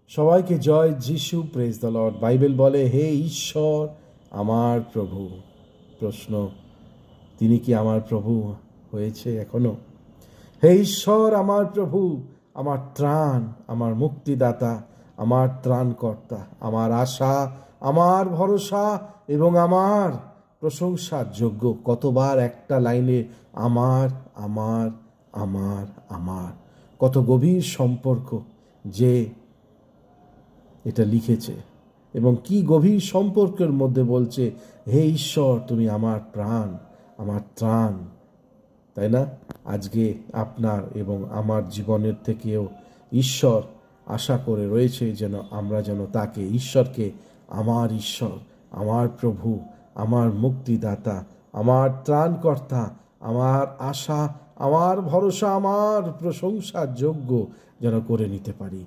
সবাইকে জয় যিশু, praise the Lord. Bible বলে, হে ঈশ্বর আমার প্রভু। প্রশ্ন, তিনি কি আমার প্রভু হয়েছে এখনো? হে ঈশ্বর আমার প্রভু, আমার ত্রাণ, আমার মুক্তিদাতা, আমার ত্রাণকর্তা, আমার আশা, আমার ভরসা এবং আমার প্রশংসার যোগ্য। কতবার একটা লাইনে আমার আমার আমার আমার, কত গভীর সম্পর্ক যে এটা লিখেছে, এবং কি গভীর সম্পর্কের মধ্যে বলছে, হে ঈশ্বর তুমি আমার প্রাণ, আমার ত্রাণ। তাই না? আজকে আপনার এবং আমার জীবনের থেকেও ঈশ্বর আশা করে রয়েছে যেন আমরা যেন তাকে, ঈশ্বরকে আমার ঈশ্বর, আমার প্রভু, আমার মুক্তিদাতা, আমার ত্রাণকর্তা, আমার আশা, আমার ভরসা, আমার প্রশংসার যোগ্য যেন করে নিতে পারি।